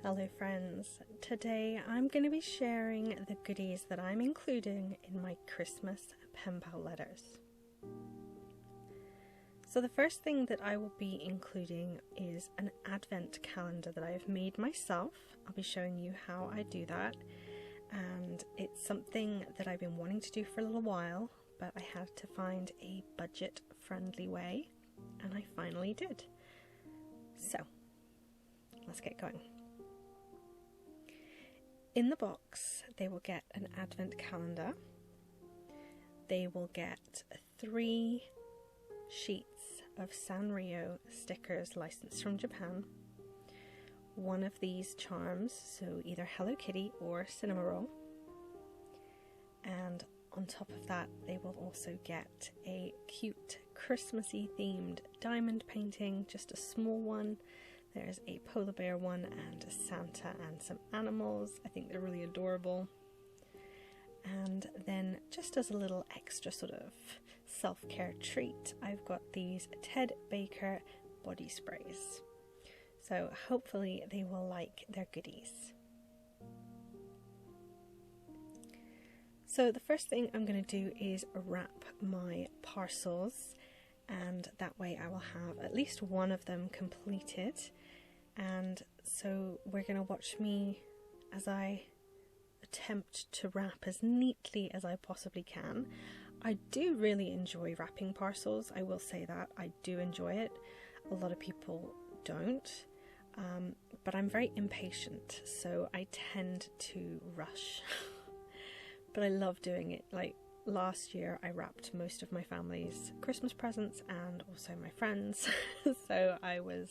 Hello friends, today I'm going to be sharing the goodies that I'm including in my Christmas Penpal letters. So the first thing that I will be including is an advent calendar that I have made myself. I'll be showing you how I do that, and it's something that I've been wanting to do for a little while, but I had to find a budget friendly way, and I finally did. So let's get going. In the box, they will get an advent calendar. They will get 3 sheets of Sanrio stickers licensed from Japan. One of these charms, so either Hello Kitty or Cinema Roll. And on top of that, they will also get a cute Christmassy themed diamond painting, just a small one. There's a polar bear one and a Santa and some animals. I think they're really adorable. And then just as a little extra sort of self-care treat, I've got these Ted Baker body sprays. So hopefully they will like their goodies. So the first thing I'm going to do is wrap my parcels, and that way I will have at least one of them completed. And so we're going to watch me as I attempt to wrap as neatly as I possibly can. I do really enjoy wrapping parcels, I will say that. I do enjoy it. A lot of people don't, but I'm very impatient, so I tend to rush. But I love doing it. Like last year I wrapped most of my family's Christmas presents and also my friends, so I was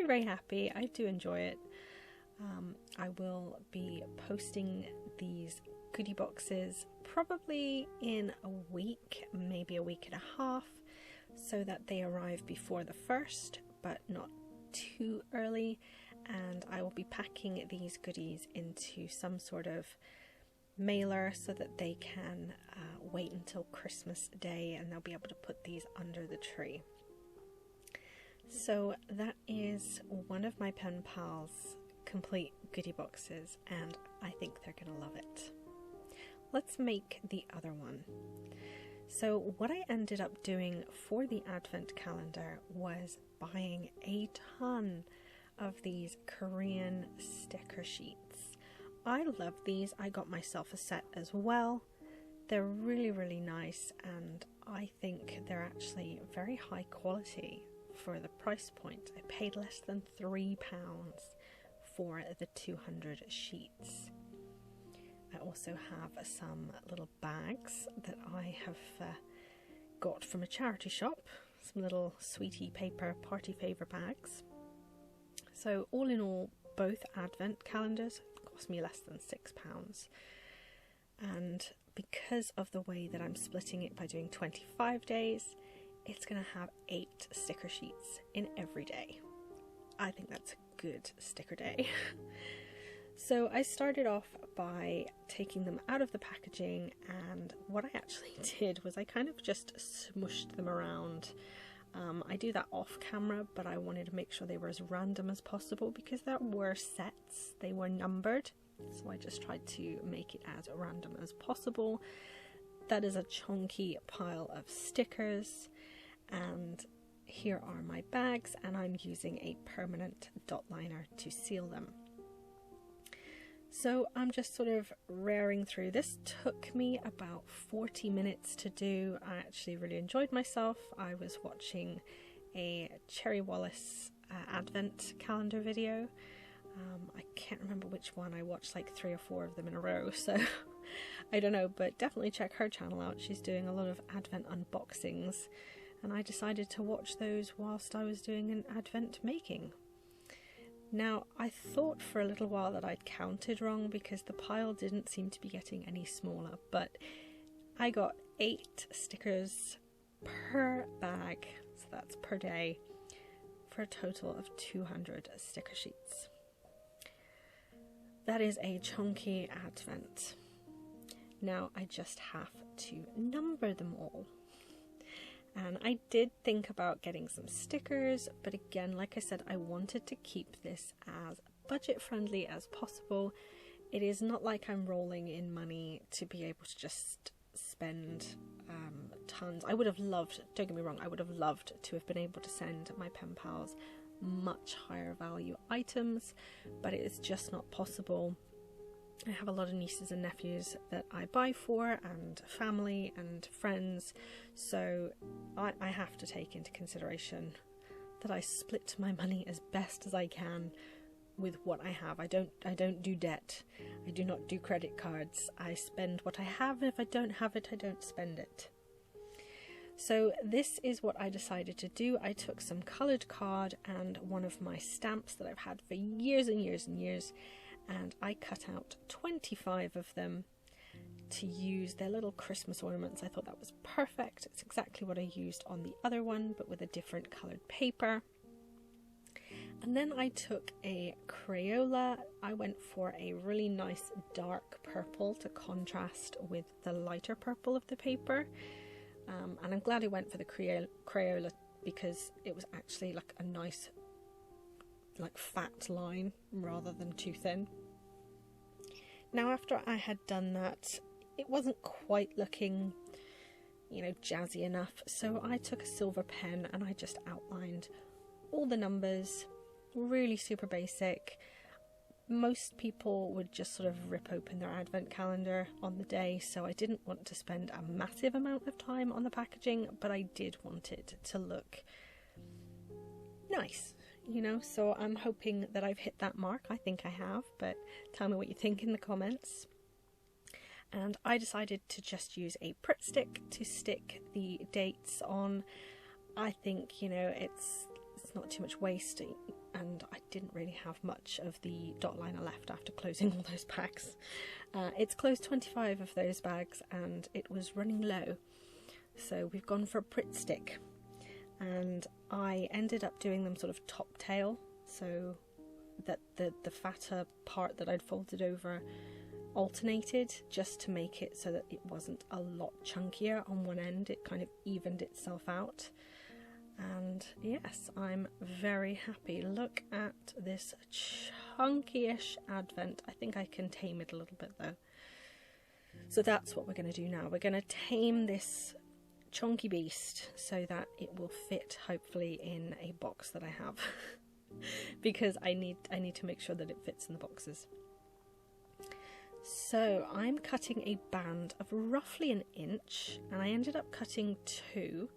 very happy. I do enjoy it. I will be posting these goodie boxes probably in a week, maybe a week and a half, so that they arrive before the 1st, but not too early. And I will be packing these goodies into some sort of mailer so that they can wait until Christmas Day, and they'll be able to put these under the tree. So that is one of my pen pals complete goodie boxes, and I think they're gonna love it. Let's make the other one. So what I ended up doing for the advent calendar was buying a ton of these Korean sticker sheets. I love these. I got myself a set as well. They're really nice, and I think they're actually very high quality for the price point. I paid less than £3 for the 200 sheets. I also have some little bags that I have got from a charity shop, some little sweetie paper party favour bags. So all in all, both advent calendars cost me less than £6, and because of the way that I'm splitting it by doing 25 days, it's going to have 8 sticker sheets in every day. I think that's a good sticker day. So I started off by taking them out of the packaging, and what I actually did was I kind of just smushed them around. I do that off camera, but I wanted to make sure they were as random as possible because there were sets, they were numbered, so I just tried to make it as random as possible. That is a chunky pile of stickers, and here are my bags, and I'm using a permanent dot liner to seal them. So I'm just sort of raring through. This took me about 40 minutes to do. I actually really enjoyed myself. I was watching a Cherry Wallace advent calendar video. I can't remember which one. I watched like 3 or 4 of them in a row, so I don't know, but definitely check her channel out. She's doing a lot of advent unboxings, and I decided to watch those whilst I was doing an advent making. Now, I thought for a little while that I'd counted wrong because the pile didn't seem to be getting any smaller, but I got 8 stickers per bag, so that's per day, for a total of 200 sticker sheets. That is a chunky advent. Now I just have to number them all. And I did think about getting some stickers, but again, like I said, I wanted to keep this as budget friendly as possible. It is not like I'm rolling in money to be able to just spend tons. I would have loved, don't get me wrong, I would have loved to have been able to send my pen pals much higher value items, but it is just not possible. I have a lot of nieces and nephews that I buy for, and family and friends, so I have to take into consideration that I split my money as best as I can with what I have. I don't do debt. I do not do credit cards. I spend what I have, and if I don't have it, I don't spend it. So this is what I decided to do. I took some coloured card and one of my stamps that I've had for years and years and years, and I cut out 25 of them to use their little Christmas ornaments. I thought that was perfect. It's exactly what I used on the other one, but with a different coloured paper. And then I took a Crayola. I went for a really nice dark purple to contrast with the lighter purple of the paper. And I'm glad I went for the Crayola because it was actually like a nice, like fat line rather than too thin. Now after I had done that, it wasn't quite looking, you know, jazzy enough. So I took a silver pen and I just outlined all the numbers, really super basic. Most people would just sort of rip open their advent calendar on the day, so I didn't want to spend a massive amount of time on the packaging, but I did want it to look nice, you know, so I'm hoping that I've hit that mark. I think I have, but tell me what you think in the comments. And I decided to just use a Pritt stick to stick the dates on. I think, you know, it's not too much waste, and I didn't really have much of the dot liner left after closing all those bags. It's closed 25 of those bags and it was running low, so we've gone for a Pritt stick, and I ended up doing them sort of top tail, so that the fatter part that I'd folded over alternated, just to make it so that it wasn't a lot chunkier on one end. It kind of evened itself out. And yes, I'm very happy. Look at this chunky-ish advent. I think I can tame it a little bit though. So that's what we're going to do now. We're going to tame this chunky beast so that it will fit hopefully in a box that I have. Because I need to make sure that it fits in the boxes. So I'm cutting a band of roughly 1 inch, and I ended up cutting 2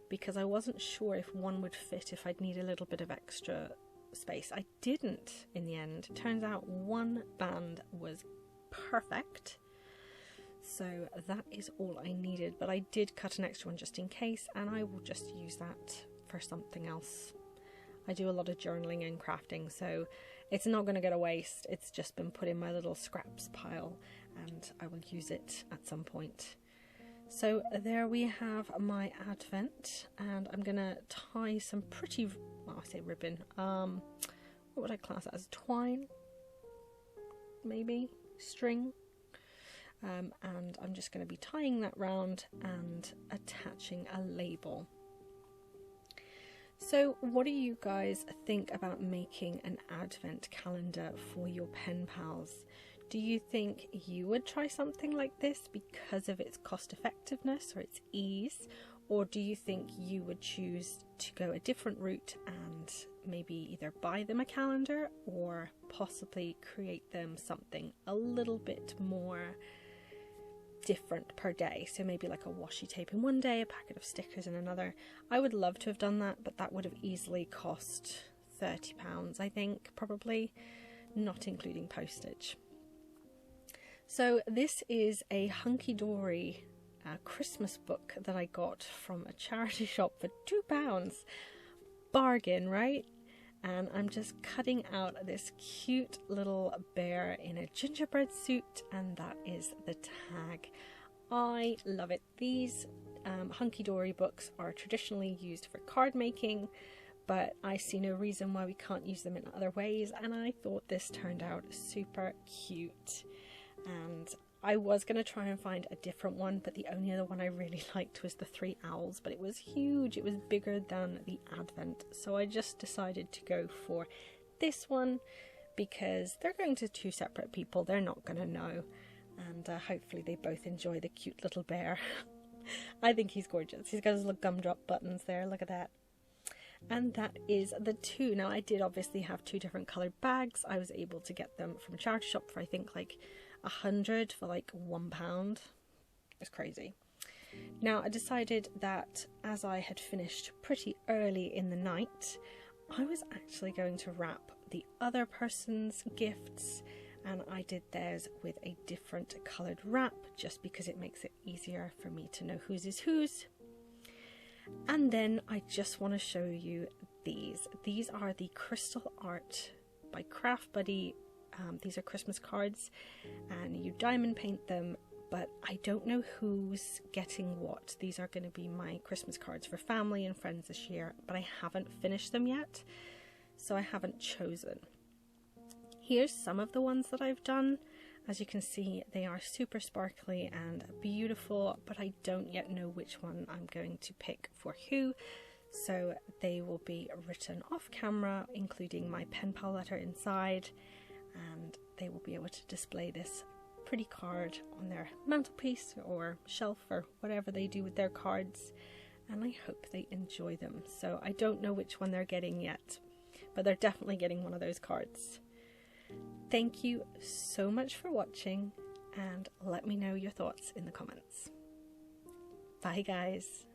because I wasn't sure if one would fit, if I'd need a little bit of extra space. I didn't in the end. It turns out one band was perfect, so that is all I needed, but I did cut an extra one just in case, and I will just use that for something else. I do a lot of journaling and crafting, so it's not going to go to waste. It's just been put in my little scraps pile, and I will use it at some point. So there we have my advent, and I'm going to tie some pretty, well, I say ribbon, what would I class that as? Twine? Maybe? String? And I'm just going to be tying that round and attaching a label. So what do you guys think about making an advent calendar for your pen pals? Do you think you would try something like this because of its cost effectiveness or its ease? Or do you think you would choose to go a different route and maybe either buy them a calendar or possibly create them something a little bit more different per day? So maybe like a washi tape in one day, a packet of stickers in another. I would love to have done that, but that would have easily cost £30, I think, probably, not including postage. So this is a hunky-dory Christmas book that I got from a charity shop for £2. Bargain, right? And I'm just cutting out this cute little bear in a gingerbread suit, and that is the tag. I love it. These hunky-dory books are traditionally used for card making, but I see no reason why we can't use them in other ways, and I thought this turned out super cute. And I was going to try and find a different one, but the only other one I really liked was the 3 owls, but it was huge. It was bigger than the advent, so I just decided to go for this one because they're going to two separate people. They're not going to know, and hopefully they both enjoy the cute little bear. I think he's gorgeous. He's got his little gumdrop buttons there, look at that. And that is the two. Now I did obviously have two different coloured bags. I was able to get them from a charity shop for I think like 100 for like £1. It's crazy. Now I decided that as I had finished pretty early in the night, I was actually going to wrap the other person's gifts, and I did theirs with a different coloured wrap just because it makes it easier for me to know whose is whose. And then I just want to show you these. These are the Crystal Art by Craft Buddy. These are Christmas cards, and you diamond paint them, but I don't know who's getting what. These are going to be my Christmas cards for family and friends this year, but I haven't finished them yet, so I haven't chosen. Here's some of the ones that I've done. As you can see, they are super sparkly and beautiful, but I don't yet know which one I'm going to pick for who, so they will be written off camera, including my Penpal letter inside, and they will be able to display this pretty card on their mantelpiece or shelf or whatever they do with their cards, and I hope they enjoy them. So I don't know which one they're getting yet, but they're definitely getting one of those cards. Thank you so much for watching, and let me know your thoughts in the comments. Bye guys.